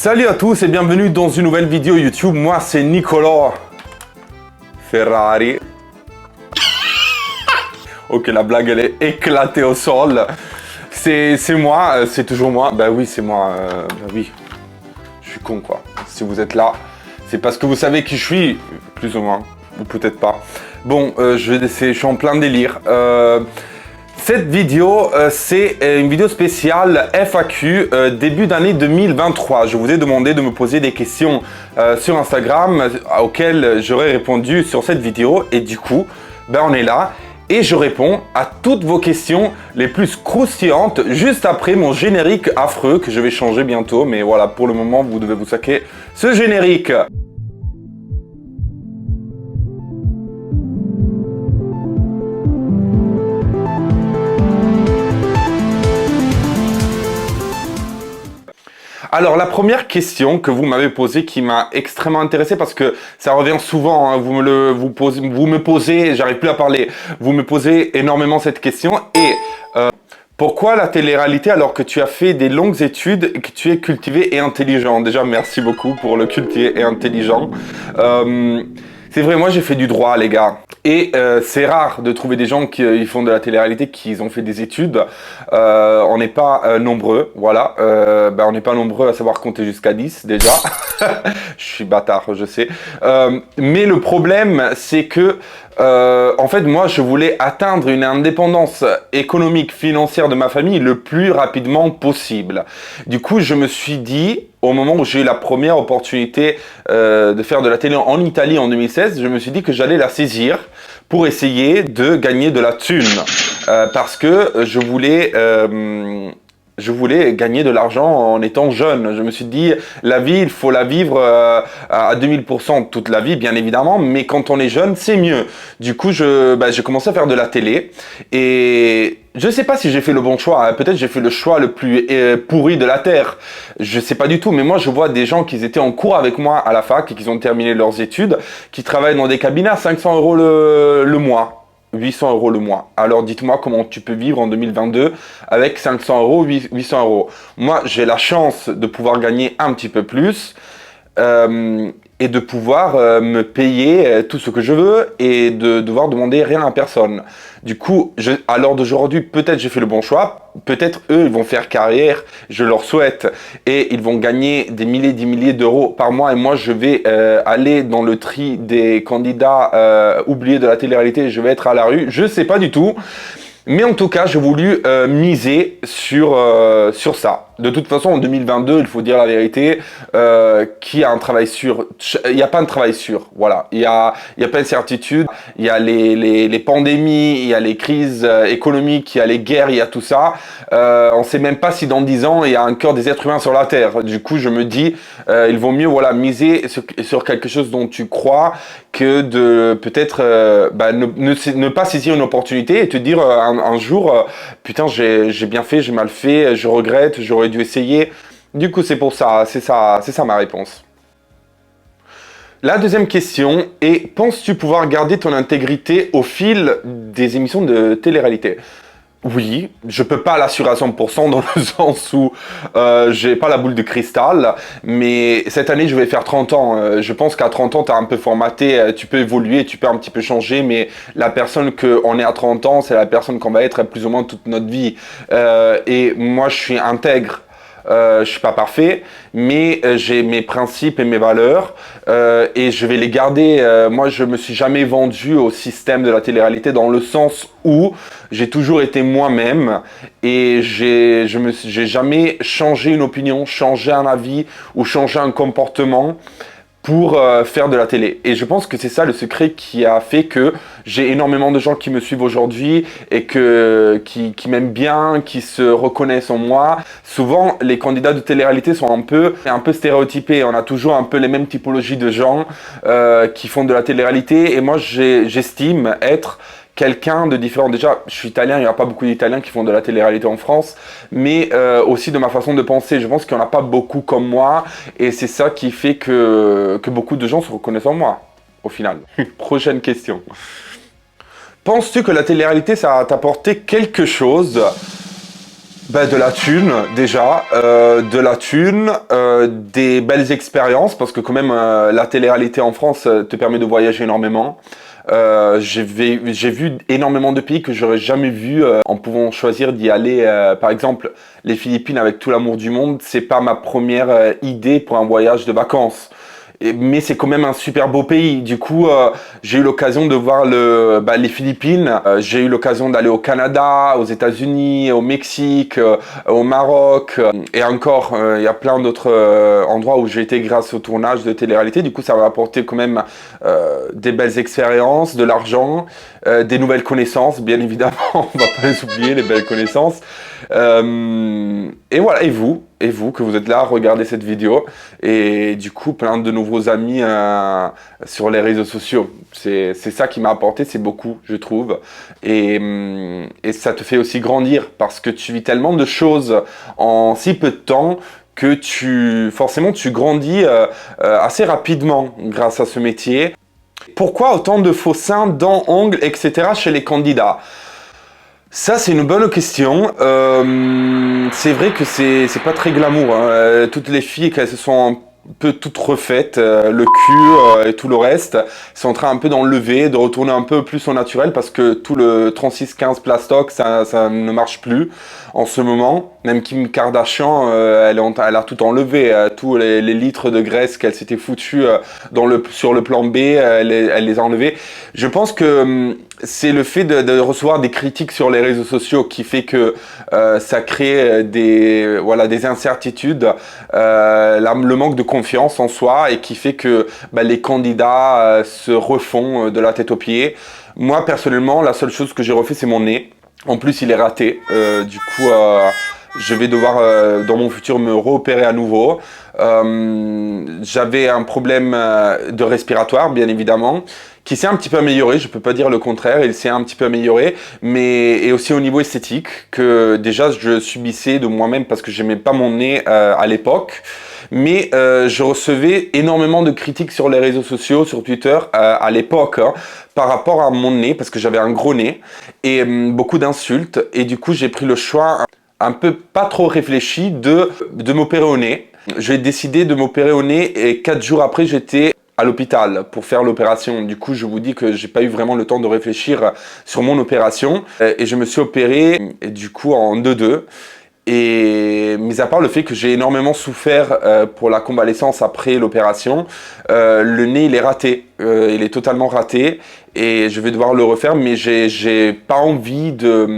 Salut à tous et bienvenue dans une nouvelle vidéo YouTube. Moi c'est Nicolas Ferrari. Ok, la blague elle est éclatée au sol. C'est moi, c'est toujours moi. Bah oui, c'est moi. Bah oui, je suis con quoi. Si vous êtes là, c'est parce que vous savez qui je suis, plus ou moins, ou peut-être pas. Bon, je suis en plein délire. Cette vidéo, c'est une vidéo spéciale FAQ début d'année 2023. Je vous ai demandé de me poser des questions sur Instagram auxquelles j'aurais répondu sur cette vidéo. Et du coup, ben on est là et je réponds à toutes vos questions les plus croustillantes juste après mon générique affreux que je vais changer bientôt. Mais voilà, pour le moment, vous devez vous saquer ce générique. Alors la première question que vous m'avez posée qui m'a extrêmement intéressé parce que ça revient souvent, hein, vous me posez, j'arrive plus à parler, vous me posez énormément cette question et pourquoi la télé-réalité alors que tu as fait des longues études et que tu es cultivé et intelligent? Déjà merci beaucoup pour le cultivé et intelligent. C'est vrai, moi j'ai fait du droit les gars. Et c'est rare de trouver des gens qui font de la télé-réalité, qui ont fait des études. On n'est pas nombreux, voilà. On n'est pas nombreux à savoir compter jusqu'à 10 déjà. Je suis bâtard, je sais. Mais le problème, c'est que en fait, moi, je voulais atteindre une indépendance économique, financière de ma famille le plus rapidement possible. Du coup, je me suis dit, au moment où j'ai eu la première opportunité de faire de la télé en Italie en 2016, je me suis dit que j'allais la saisir pour essayer de gagner de la thune. Parce que je voulais gagner de l'argent en étant jeune. Je me suis dit, la vie, il faut la vivre à 2000% toute la vie, bien évidemment, mais quand on est jeune, c'est mieux. Du coup, j'ai commencé à faire de la télé et je sais pas si j'ai fait le bon choix. Hein. Peut-être j'ai fait le choix le plus pourri de la Terre. Je sais pas du tout, mais moi, je vois des gens qui étaient en cours avec moi à la fac et qui ont terminé leurs études, qui travaillent dans des cabinets à 500 € le mois. 800 € le mois. Alors dites-moi comment tu peux vivre en 2022 avec 500 €, 800 €. Moi, j'ai la chance de pouvoir gagner un petit peu plus et de pouvoir me payer tout ce que je veux et de devoir demander rien à personne. Du coup, à l'heure d'aujourd'hui, peut-être j'ai fait le bon choix, peut-être eux, ils vont faire carrière, je leur souhaite, et ils vont gagner des milliers d'euros par mois, et moi, je vais aller dans le tri des candidats oubliés de la télé-réalité, je vais être à la rue, je sais pas du tout. Mais en tout cas, j'ai voulu miser sur ça. De toute façon, en 2022, il faut dire la vérité, qui a un travail sûr? Il n'y a pas de travail sûr, voilà. Il y a plein de certitudes. Il y a les pandémies, il y a les crises économiques, il y a les guerres, il y a tout ça. On ne sait même pas si dans 10 ans, il y a encore des êtres humains sur la Terre. Du coup, je me dis, il vaut mieux miser sur quelque chose dont tu crois que de peut-être ne pas saisir une opportunité et te dire un jour, putain, j'ai bien fait, j'ai mal fait, je regrette, j'aurais dû essayer. Du coup, c'est pour ça, c'est ça ma réponse. La deuxième question est, penses-tu pouvoir garder ton intégrité au fil des émissions de télé-réalité? Oui, je peux pas l'assurer à 100% dans le sens où j'ai pas la boule de cristal, mais cette année je vais faire 30 ans. Je pense qu'à 30 ans tu as un peu formaté, tu peux évoluer, tu peux un petit peu changer, mais la personne qu'on est à 30 ans, c'est la personne qu'on va être plus ou moins toute notre vie. Et moi je suis intègre. Je suis pas parfait, mais j'ai mes principes et mes valeurs et je vais les garder. Moi, je me suis jamais vendu au système de la télé-réalité dans le sens où j'ai toujours été moi-même et j'ai jamais changé une opinion, changé un avis ou changé un comportement pour faire de la télé. Et je pense que c'est ça le secret qui a fait que j'ai énormément de gens qui me suivent aujourd'hui et qui m'aiment bien, qui se reconnaissent en moi. Souvent, les candidats de télé-réalité sont un peu stéréotypés. On a toujours un peu les mêmes typologies de gens qui font de la télé-réalité. Et moi, j'estime être quelqu'un de différent. Déjà, je suis italien, il n'y a pas beaucoup d'Italiens qui font de la télé-réalité en France, mais aussi de ma façon de penser. Je pense qu'il n'y en a pas beaucoup comme moi, et c'est ça qui fait que beaucoup de gens se reconnaissent en moi, au final. Prochaine question. Penses-tu que la télé-réalité, ça a apporté quelque chose Bah, de la thune, déjà, de la thune, des belles expériences, parce que quand même, la télé-réalité en France te permet de voyager énormément. J'ai vu énormément de pays que j'aurais jamais vu en pouvant choisir d'y aller. Par exemple, les Philippines, avec tout l'amour du monde, c'est pas ma première idée pour un voyage de vacances. Mais c'est quand même un super beau pays. Du coup, j'ai eu l'occasion de voir les Philippines. J'ai eu l'occasion d'aller au Canada, aux États-Unis, au Mexique, au Maroc. Et encore, il y a plein d'autres endroits où j'ai été grâce au tournage de télé-réalité. Du coup, ça m'a apporté quand même des belles expériences, de l'argent, des nouvelles connaissances, bien évidemment. On va pas les oublier, les belles connaissances. Et voilà, et vous, que vous êtes là à regarder cette vidéo, et du coup, plein de nouveaux amis sur les réseaux sociaux. C'est ça qui m'a apporté, c'est beaucoup, je trouve. Et ça te fait aussi grandir, parce que tu vis tellement de choses en si peu de temps, que forcément, tu grandis assez rapidement grâce à ce métier. Pourquoi autant de faux seins, dents, ongles, etc. chez les candidats? Ça, c'est une bonne question. C'est vrai que c'est pas très glamour, hein. Toutes les filles, qu'elles se sont un peu toutes refaites, le cul et tout le reste, sont en train un peu d'enlever, de retourner un peu plus au naturel parce que tout le 36-15 plastoc, ça ne marche plus en ce moment. Même Kim Kardashian, elle a tout enlevé, tous les litres de graisse qu'elle s'était foutu sur le plan B, elle les a enlevés. Je pense que c'est le fait de recevoir des critiques sur les réseaux sociaux qui fait que ça crée des incertitudes, le manque de confiance en soi et qui fait que les candidats se refont de la tête aux pieds. Moi, personnellement, la seule chose que j'ai refait, c'est mon nez. En plus, il est raté. Du coup, je vais devoir, dans mon futur, me réopérer à nouveau. J'avais un problème de respiratoire, bien évidemment, qui s'est un petit peu amélioré, je peux pas dire le contraire, il s'est un petit peu amélioré, et aussi au niveau esthétique, que déjà je subissais de moi-même parce que j'aimais pas mon nez à l'époque, mais je recevais énormément de critiques sur les réseaux sociaux, sur Twitter, à l'époque, hein, par rapport à mon nez, parce que j'avais un gros nez, et beaucoup d'insultes, et du coup j'ai pris le choix un peu pas trop réfléchi de m'opérer au nez. J'ai décidé de m'opérer au nez et 4 jours après j'étais à l'hôpital pour faire l'opération. Du coup, je vous dis que j'ai pas eu vraiment le temps de réfléchir sur mon opération et je me suis opéré et du coup en 2-2. Et mis à part le fait que j'ai énormément souffert pour la convalescence après l'opération, le nez il est raté, il est totalement raté et je vais devoir le refaire, mais j'ai pas envie de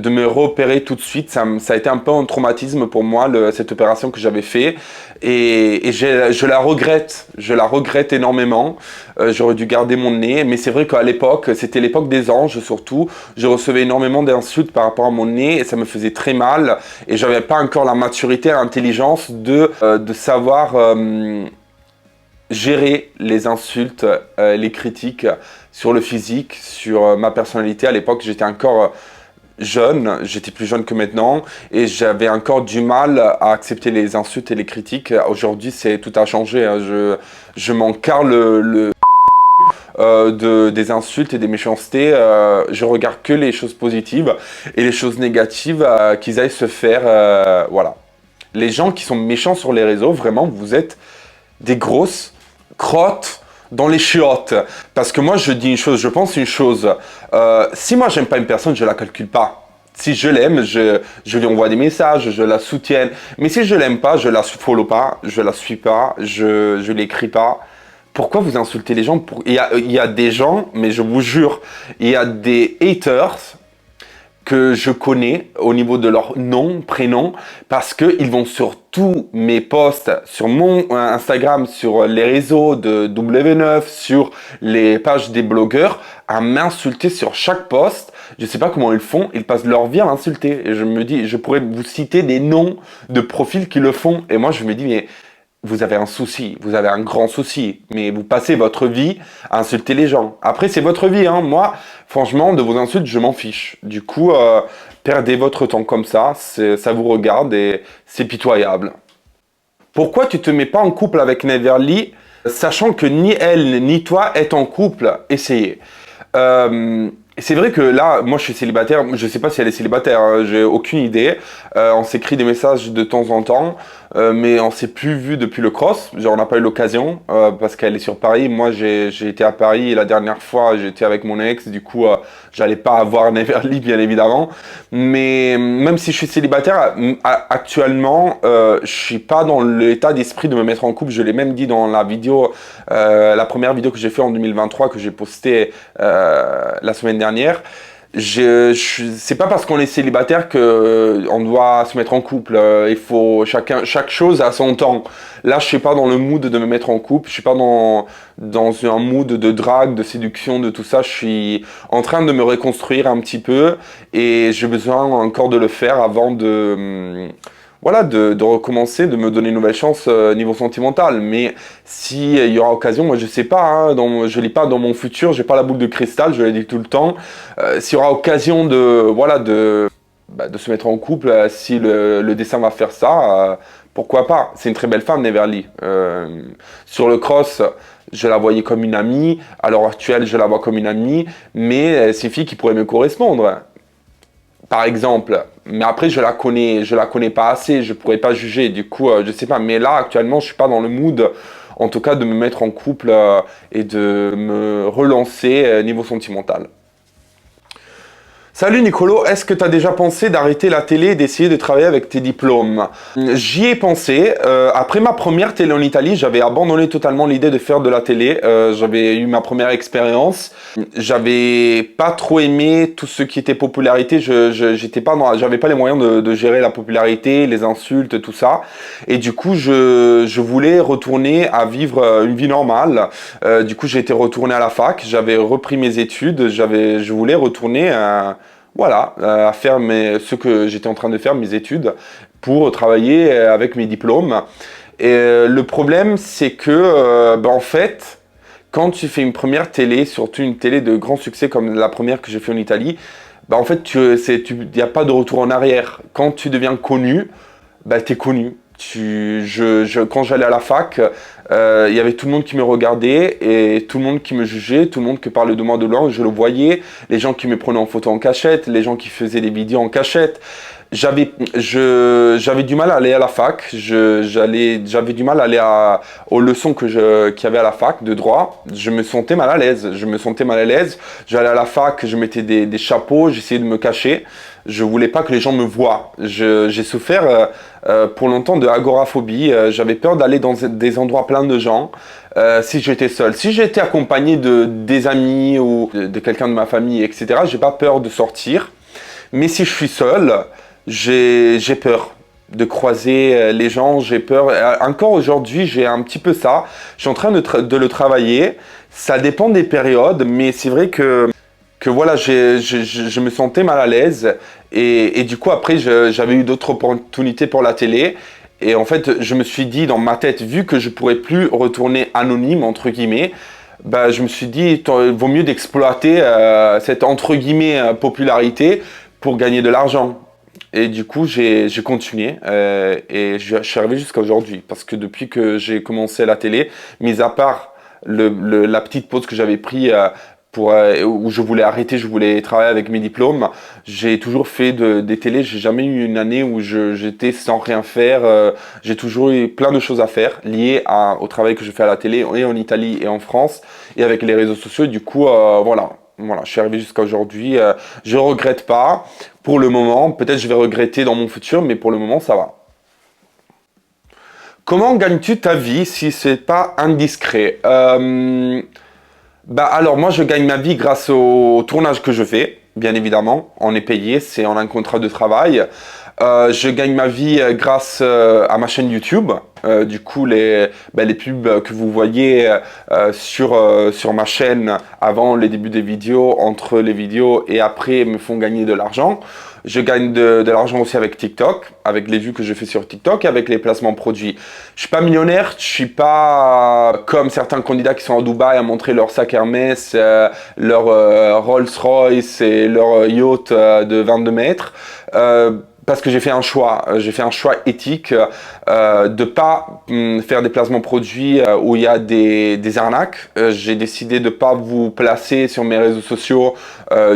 me repérer tout de suite. Ça a été un peu un traumatisme pour moi, cette opération que j'avais fait. Et je la regrette énormément. J'aurais dû garder mon nez. Mais c'est vrai qu'à l'époque, c'était l'époque des anges surtout. Je recevais énormément d'insultes par rapport à mon nez et ça me faisait très mal. Et j'avais pas encore la maturité, l'intelligence de savoir gérer les insultes, les critiques sur le physique, sur ma personnalité. À l'époque, j'étais encore jeune, j'étais plus jeune que maintenant et j'avais encore du mal à accepter les insultes et les critiques. Aujourd'hui, tout a changé, hein. Je m'en carre des insultes et des méchancetés. Je regarde que les choses positives et les choses négatives qu'ils aillent se faire. Voilà. Les gens qui sont méchants sur les réseaux, vraiment, vous êtes des grosses crottes dans les chiottes. Parce que moi, je dis une chose, je pense une chose. Si moi, j'aime pas une personne, je la calcule pas. Si je l'aime, je lui envoie des messages, je la soutiens. Mais si je l'aime pas, je la follow pas, je la suis pas, je l'écris pas. Pourquoi vous insultez les gens? Il y a des gens, mais je vous jure, il y a des haters que je connais au niveau de leur nom, prénom, parce qu'ils vont sur tous mes posts, sur mon Instagram, sur les réseaux de W9, sur les pages des blogueurs, à m'insulter sur chaque post. Je sais pas comment ils font, ils passent leur vie à m'insulter. Et je me dis, je pourrais vous citer des noms de profils qui le font. Et moi, je me dis, mais vous avez un souci, vous avez un grand souci, mais vous passez votre vie à insulter les gens. Après, c'est votre vie, hein. Moi, franchement, de vos insultes, je m'en fiche. Du coup, perdez votre temps comme ça vous regarde et c'est pitoyable. Pourquoi tu te mets pas en couple avec Neverly, sachant que ni elle ni toi êtes en couple? Essayez. c'est vrai que là, moi je suis célibataire, je sais pas si elle est célibataire, hein, j'ai aucune idée. On s'écrit des messages de temps en temps, mais on s'est plus vu depuis le cross. Genre on n'a pas eu l'occasion parce qu'elle est sur Paris. Moi j'ai été à Paris et la dernière fois j'étais avec mon ex, du coup j'allais pas avoir Neverly bien évidemment. Mais même si je suis célibataire, actuellement je suis pas dans l'état d'esprit de me mettre en couple. Je l'ai même dit dans la vidéo, la première vidéo que j'ai fait en 2023 que j'ai postée la semaine dernière. C'est pas parce qu'on est célibataire que on doit se mettre en couple. Il faut chaque chose à son temps. Là, je suis pas dans le mood de me mettre en couple. Je suis pas dans un mood de drague, de séduction, de tout ça. Je suis en train de me reconstruire un petit peu et j'ai besoin encore de le faire avant de voilà, de recommencer, de me donner une nouvelle chance niveau sentimental. Mais si il y aura occasion, moi je sais pas, hein, je lis pas dans mon futur, j'ai pas la boule de cristal, je l'ai dit tout le temps. S'il y aura occasion voilà, de se mettre en couple, si le dessin va faire ça, pourquoi pas? C'est une très belle femme, Neverly. Sur le cross, je la voyais comme une amie. À l'heure actuelle, je la vois comme une amie, mais c'est une fille qui pourrait me correspondre. Par exemple, mais après je la connais pas assez, je pourrais pas juger, du coup je sais pas, mais là actuellement je suis pas dans le mood, en tout cas de me mettre en couple et de me relancer niveau sentimental. Salut Nicolo, est-ce que tu as déjà pensé d'arrêter la télé et d'essayer de travailler avec tes diplômes? J'y ai pensé. Après ma première télé en Italie, j'avais abandonné totalement l'idée de faire de la télé. J'avais eu ma première expérience. J'avais pas trop aimé tout ce qui était popularité. J'avais pas les moyens de gérer la popularité, les insultes, tout ça. Et du coup, je voulais retourner à vivre une vie normale. Du coup, j'ai été retourné à la fac. J'avais repris mes études. Je voulais retourner voilà, à faire ce que j'étais en train de faire, mes études, pour travailler avec mes diplômes. Et le problème, c'est que, en fait, quand tu fais une première télé, surtout une télé de grand succès comme la première que j'ai fait en Italie, en fait, il n'y a pas de retour en arrière. Quand tu deviens connu, t'es connu. Quand j'allais à la fac, il y avait tout le monde qui me regardait et tout le monde qui me jugeait, tout le monde qui parlait de moi de loin, je le voyais, les gens qui me prenaient en photo en cachette, les gens qui faisaient des vidéos en cachette. J'avais du mal à aller à la fac, j'avais du mal à aller aux leçons qu'il y avait à la fac de droit. Je me sentais mal à l'aise, J'allais à la fac, je mettais des chapeaux, j'essayais de me cacher. Je voulais pas que les gens me voient. J'ai souffert pour longtemps de agoraphobie. J'avais peur d'aller dans des endroits pleins de gens si j'étais seul. Si j'étais accompagné des amis ou de quelqu'un de ma famille, etc., j'ai pas peur de sortir. Mais si je suis seul, j'ai peur de croiser les gens, j'ai peur. Encore aujourd'hui, j'ai un petit peu ça. Je suis en train de le travailler. Ça dépend des périodes, mais c'est vrai que voilà, je me sentais mal à l'aise. Et du coup, après, j'avais eu d'autres opportunités pour la télé. Et en fait, je me suis dit dans ma tête, vu que je pourrais plus retourner anonyme, entre guillemets, je me suis dit, il vaut mieux d'exploiter cette, entre guillemets, popularité pour gagner de l'argent. Et du coup, j'ai continué et je suis arrivé jusqu'à aujourd'hui. Parce que depuis que j'ai commencé la télé, mis à part la petite pause que j'avais prise où je voulais arrêter, je voulais travailler avec mes diplômes, j'ai toujours fait des télés. J'ai jamais eu une année où j'étais sans rien faire. J'ai toujours eu plein de choses à faire liées au travail que je fais à la télé et en Italie et en France et avec les réseaux sociaux. Du coup, voilà, je suis arrivé jusqu'à aujourd'hui. Je regrette pas pour le moment. Peut-être je vais regretter dans mon futur, mais pour le moment, ça va. Comment gagnes-tu ta vie si c'est pas indiscret? Alors moi je gagne ma vie grâce au tournage que je fais, bien évidemment. On est payé, on a un contrat de travail. Je gagne ma vie grâce à ma chaîne YouTube. Du coup, les pubs que vous voyez sur ma chaîne avant les débuts des vidéos, entre les vidéos et après me font gagner de l'argent. Je gagne de l'argent aussi avec TikTok, avec les vues que je fais sur TikTok et avec les placements produits. Je suis pas millionnaire, je suis pas comme certains candidats qui sont à Dubaï à montrer leur sac Hermès, leur Rolls-Royce et leur yacht de 22 mètres. parce que j'ai fait un choix éthique de pas faire des placements produits où il y a des arnaques. J'ai décidé de pas vous placer sur mes réseaux sociaux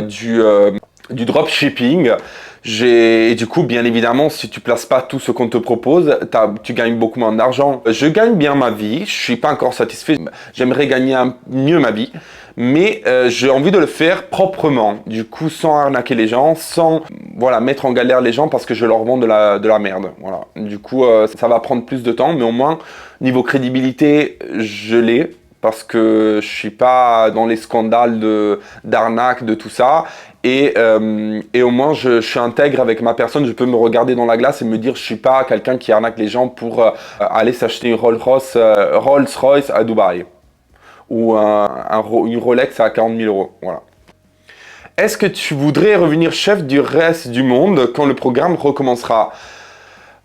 du dropshipping. Et du coup, bien évidemment, si tu places pas tout ce qu'on te propose, tu gagnes beaucoup moins d'argent. Je gagne bien ma vie, je suis pas encore satisfait. J'aimerais gagner mieux ma vie, mais j'ai envie de le faire proprement. Du coup, sans arnaquer les gens, sans voilà mettre en galère les gens parce que je leur vends de la merde. Voilà. Du coup, ça va prendre plus de temps, mais au moins niveau crédibilité, je l'ai. Parce que je suis pas dans les scandales d'arnaque, de tout ça. Et au moins, je suis intègre avec ma personne. Je peux me regarder dans la glace et me dire, je suis pas quelqu'un qui arnaque les gens pour aller s'acheter une Rolls-Royce à Dubaï. Ou une Rolex à 40 000 euros. Voilà. Est-ce que tu voudrais revenir chef du reste du monde quand le programme recommencera?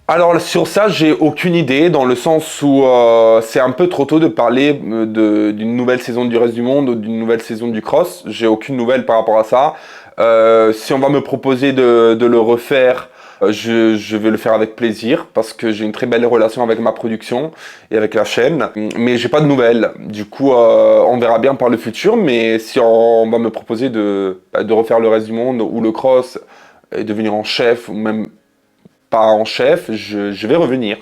Alors sur ça, j'ai aucune idée, dans le sens où c'est un peu trop tôt de parler d'une nouvelle saison du reste du monde ou d'une nouvelle saison du cross. J'ai aucune nouvelle par rapport à ça. Si on va me proposer de le refaire, je vais le faire avec plaisir parce que j'ai une très belle relation avec ma production et avec la chaîne. Mais j'ai pas de nouvelles. Du coup, on verra bien par le futur. Mais si on va me proposer de refaire le reste du monde ou le cross et devenir en chef ou même pas en chef, je vais revenir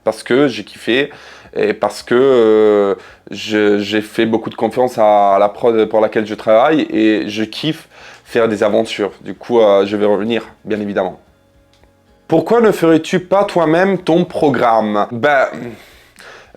parce que j'ai kiffé et parce que j'ai fait beaucoup de confiance à la prod pour laquelle je travaille et je kiffe faire des aventures. Du coup, je vais revenir, bien évidemment. Pourquoi ne ferais-tu pas toi-même ton programme?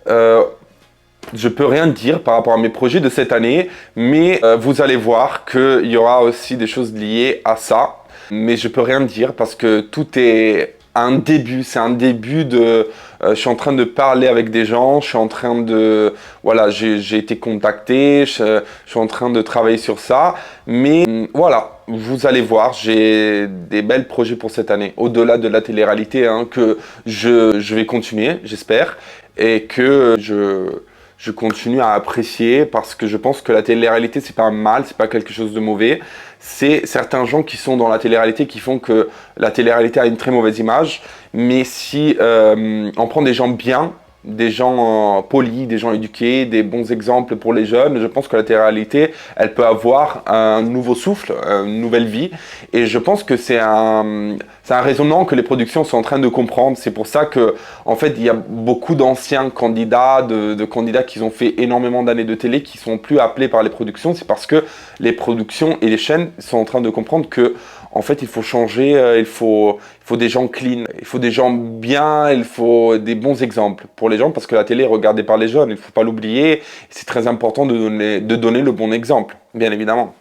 Je peux rien dire par rapport à mes projets de cette année, mais vous allez voir qu'il y aura aussi des choses liées à ça. Mais je peux rien dire parce que tout est un début, c'est un début de... je suis en train de parler avec des gens, je suis en train de... Voilà, j'ai été contacté, je suis en train de travailler sur ça. Mais voilà, vous allez voir, j'ai des belles projets pour cette année. Au-delà de la télé-réalité, hein, que je vais continuer, j'espère. Et que je continue à apprécier parce que je pense que la télé-réalité, c'est pas un mal, c'est pas quelque chose de mauvais. C'est certains gens qui sont dans la télé-réalité qui font que la télé-réalité a une très mauvaise image. Mais si on prend des gens bien, des gens polis, des gens éduqués, des bons exemples pour les jeunes, je pense que la télé-réalité, elle peut avoir un nouveau souffle, une nouvelle vie. Et je pense que c'est un raisonnement que les productions sont en train de comprendre. C'est pour ça que, en fait, il y a beaucoup d'anciens candidats, de candidats qui ont fait énormément d'années de télé, qui sont plus appelés par les productions. C'est parce que les productions et les chaînes sont en train de comprendre que, en fait, il faut changer, il faut des gens clean, il faut des gens bien, il faut des bons exemples pour les gens parce que la télé est regardée par les jeunes, il ne faut pas l'oublier. C'est très important de donner le bon exemple, bien évidemment.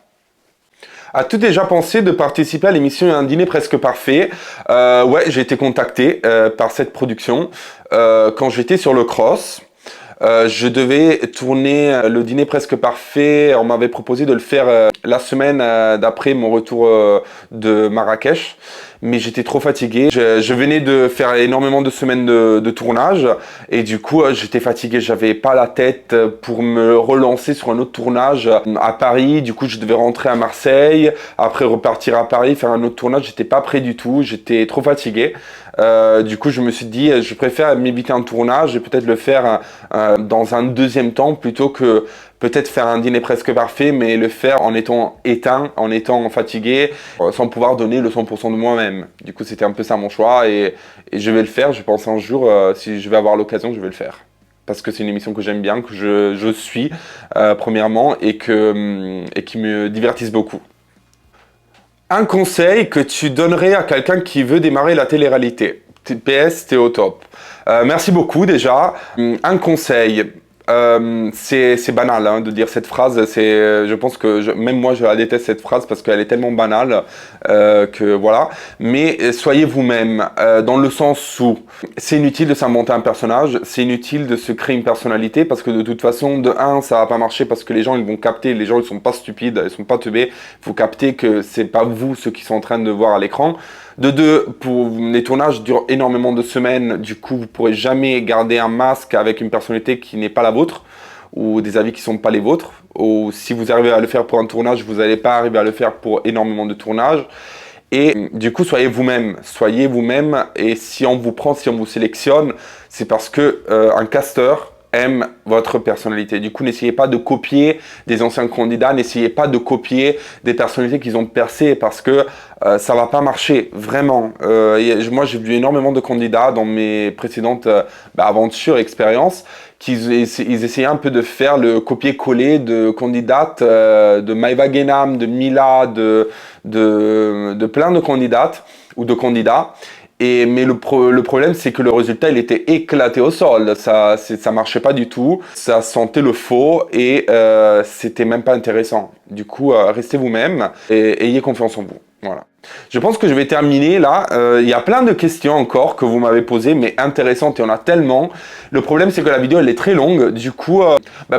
As-tu déjà pensé de participer à l'émission Un dîner presque parfait? Ouais, j'ai été contacté par cette production quand j'étais sur le cross. Je devais tourner le dîner presque parfait. On m'avait proposé de le faire la semaine d'après mon retour de Marrakech. Mais j'étais trop fatigué. Je venais de faire énormément de semaines de tournage. Et du coup, j'étais fatigué. J'avais pas la tête pour me relancer sur un autre tournage à Paris. Du coup, je devais rentrer à Marseille. Après, repartir à Paris, faire un autre tournage. J'étais pas prêt du tout. J'étais trop fatigué. Du coup, je me suis dit, je préfère m'éviter un tournage et peut-être le faire dans un deuxième temps plutôt que peut-être faire un dîner presque parfait, mais le faire en étant éteint, en étant fatigué, sans pouvoir donner le 100% de moi-même. Du coup, c'était un peu ça mon choix et je vais le faire. Je pense un jour, si je vais avoir l'occasion, je vais le faire. Parce que c'est une émission que j'aime bien, que je suis premièrement et qui me divertisse beaucoup. Un conseil que tu donnerais à quelqu'un qui veut démarrer la télé-réalité. PS, t'es au top. Merci beaucoup déjà. Un conseil. C'est banal hein, de dire cette phrase. Je pense que même moi je la déteste cette phrase parce qu'elle est tellement banale que voilà. Mais soyez vous-même dans le sens où c'est inutile de s'inventer un personnage, c'est inutile de se créer une personnalité parce que de toute façon, de un, ça va pas marcher parce que les gens ils vont capter. Les gens ils sont pas stupides, ils sont pas teubés. Il faut capter que c'est pas vous ceux qui sont en train de voir à l'écran. De deux, les tournages durent énormément de semaines, du coup vous pourrez jamais garder un masque avec une personnalité qui n'est pas la vôtre ou des avis qui sont pas les vôtres. Ou si vous arrivez à le faire pour un tournage, vous n'allez pas arriver à le faire pour énormément de tournages. Et du coup, soyez vous-même. Soyez vous-même. Et si on vous prend, si on vous sélectionne, c'est parce que un casteur aime votre personnalité. Du coup, n'essayez pas de copier des anciens candidats, n'essayez pas de copier des personnalités qui ont percé parce que ça va pas marcher, vraiment. Moi, j'ai vu énormément de candidats dans mes précédentes aventures, expériences, ils essayaient un peu de faire le copier-coller de candidates de Maïva Genam, de Mila, de plein de candidates ou de candidats. Mais le problème, c'est que le résultat, il était éclaté au sol. Ça marchait pas du tout. Ça sentait le faux et c'était même pas intéressant. Du coup, restez vous-même et ayez confiance en vous. Voilà. Je pense que je vais terminer là. Il y a plein de questions encore que vous m'avez posées, mais intéressantes. Il y en a tellement. Le problème, c'est que la vidéo, elle est très longue. Du coup,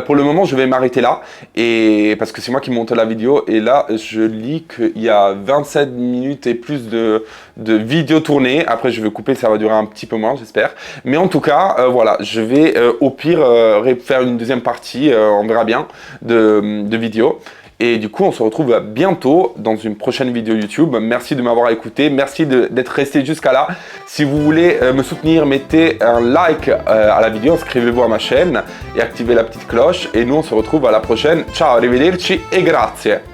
pour le moment, je vais m'arrêter là. Et parce que c'est moi qui monte la vidéo. Et là, je lis qu'il y a 27 minutes et plus de vidéos tournées. Après, je vais couper. Ça va durer un petit peu moins, j'espère. Mais en tout cas, voilà. Je vais au pire faire une deuxième partie. On verra bien de vidéos. Et du coup, on se retrouve bientôt dans une prochaine vidéo YouTube. Merci de m'avoir écouté. Merci d'être resté jusqu'à là. Si vous voulez me soutenir, mettez un like à la vidéo, inscrivez-vous à ma chaîne et activez la petite cloche. Et nous, on se retrouve à la prochaine. Ciao, arrivederci et grazie.